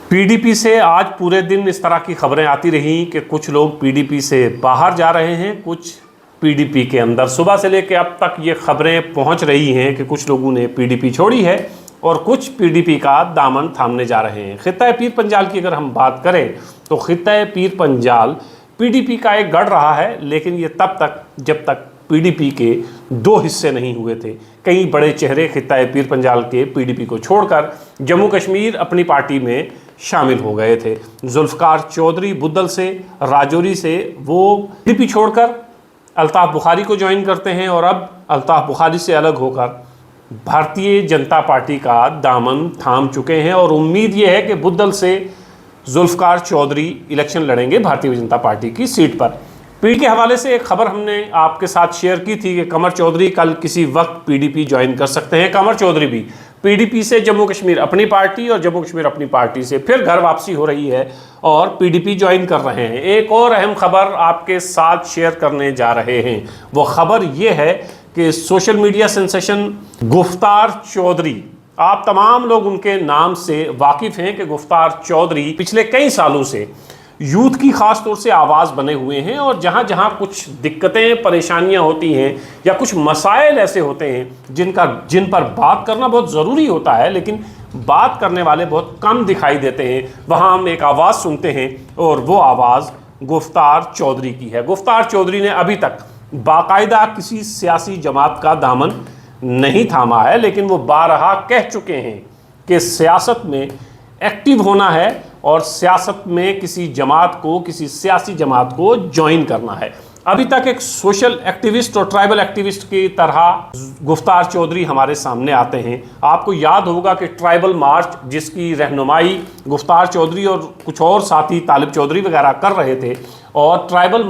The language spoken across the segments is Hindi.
पीडीपी से आज पूरे दिन इस तरह की खबरें आती रहीं कि कुछ लोग पीडीपी से बाहर जा रहे हैं, कुछ पीडीपी के अंदर। सुबह से लेकर अब तक ये खबरें पहुंच रही हैं कि कुछ लोगों ने पीडीपी छोड़ी है और कुछ पीडीपी का दामन थामने जा रहे हैं। खित्ता पीर पंजाल की अगर हम बात करें तो खित्ता पीर पंजाल पीडीपी का एक गढ़ रहा है, लेकिन ये तब तक जब तक पीडीपी के दो हिस्से नहीं हुए थे। कई बड़े चेहरे खित्ता पीर पंजाल के पीडीपी को छोड़कर जम्मू कश्मीर अपनी पार्टी में शामिल हो गए थे। जुल्फ़कार चौधरी बुद्दल से, राजौरी से वो पीडीपी छोड़कर अल्ताफ़ बुखारी को ज्वाइन करते हैं और अब अल्ताफ़ बुखारी से अलग होकर भारतीय जनता पार्टी का दामन थाम चुके हैं। और उम्मीद ये है कि बुद्दल से जुल्फ़कार चौधरी इलेक्शन लड़ेंगे भारतीय जनता पार्टी की सीट पर। पीढ़ी के हवाले से एक खबर हमने आपके साथ शेयर की थी कि कमर चौधरी कल किसी वक्त पीडीपी ज्वाइन कर सकते हैं। कमर चौधरी भी पीडीपी से जम्मू कश्मीर अपनी पार्टी और जम्मू कश्मीर अपनी पार्टी से फिर घर वापसी हो रही है और पीडीपी ज्वाइन कर रहे हैं। एक और अहम खबर आपके साथ शेयर करने जा रहे हैं। वो खबर ये है कि सोशल मीडिया सेंसेशन गुफ्तार चौधरी, आप तमाम लोग उनके नाम से वाकिफ़ हैं कि गुफ्तार चौधरी पिछले कई सालों से यूथ की ख़ास तौर से आवाज़ बने हुए हैं और जहाँ जहाँ कुछ दिक्कतें परेशानियाँ होती हैं या कुछ मसाइल ऐसे होते हैं जिन पर बात करना बहुत ज़रूरी होता है, लेकिन बात करने वाले बहुत कम दिखाई देते हैं, वहाँ हम एक आवाज़ सुनते हैं और वो आवाज़ गुफ्तार चौधरी की है। गुफ्तार चौधरी ने अभी तक बाकायदा किसी सियासी जमात का दामन नहीं थामा है, लेकिन वो बारहा कह चुके हैं कि सियासत में एक्टिव होना है और सियासत में किसी जमात को, किसी सियासी जमात को ज्वाइन करना है। अभी तक एक सोशल एक्टिविस्ट और ट्राइबल एक्टिविस्ट की तरह गुफ्तार चौधरी हमारे सामने आते हैं। आपको याद होगा कि ट्राइबल मार्च जिसकी रहनुमाई गुफ्तार चौधरी और कुछ और साथी तालिब चौधरी वगैरह कर रहे थे, और ट्राइबल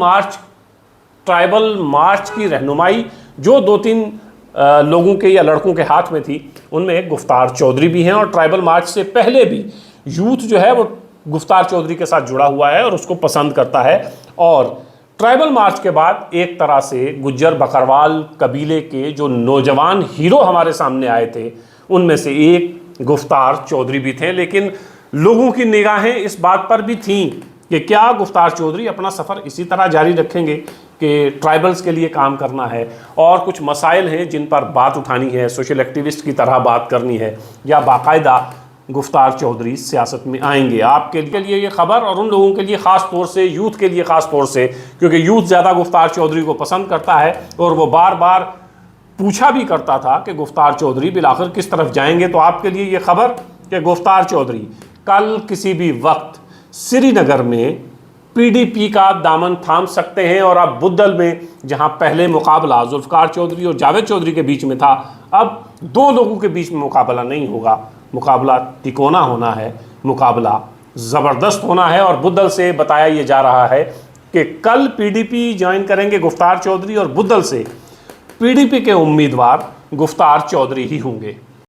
मार्च की रहनुमाई जो दो तीन लोगों के या लड़कों के हाथ में थी, उनमें एक गुफ्तार चौधरी भी हैं। और ट्राइबल मार्च से पहले भी यूथ जो है वो गुफ्तार चौधरी के साथ जुड़ा हुआ है और उसको पसंद करता है। और ट्राइबल मार्च के बाद एक तरह से गुज्जर बकरवाल कबीले के जो नौजवान हीरो हमारे सामने आए थे, उनमें से एक गुफ्तार चौधरी भी थे। लेकिन लोगों की निगाहें इस बात पर भी थीं कि क्या गुफ्तार चौधरी अपना सफ़र इसी तरह जारी रखेंगे कि ट्राइबल्स के लिए काम करना है और कुछ मसाइल हैं जिन पर बात उठानी है, सोशल एक्टिविस्ट की तरह बात करनी है, या बाकायदा गुफ्तार चौधरी सियासत में आएंगे। आपके लिए ये खबर, और उन लोगों के लिए ख़ास तौर से, यूथ के लिए ख़ास तौर से, क्योंकि यूथ ज़्यादा गुफ्तार चौधरी को पसंद करता है और वो बार बार पूछा भी करता था कि गुफ्तार चौधरी बिलाखिर किस तरफ जाएंगे। तो आपके लिए ये खबर कि गुफ्तार चौधरी कल किसी भी वक्त श्रीनगर में पीडीपी का दामन थाम सकते हैं। और अब बुद्दल में जहां पहले मुकाबला जुल्फ़कार चौधरी और जावेद चौधरी के बीच में था, अब दो लोगों के बीच में मुकाबला नहीं होगा, मुकाबला तिकोना होना है, मुकाबला ज़बरदस्त होना है। और बुद्दल से बताया ये जा रहा है कि कल पीडीपी ज्वाइन करेंगे गुफ्तार चौधरी और बुद्दल से पीडीपी के उम्मीदवार गुफ्तार चौधरी ही होंगे।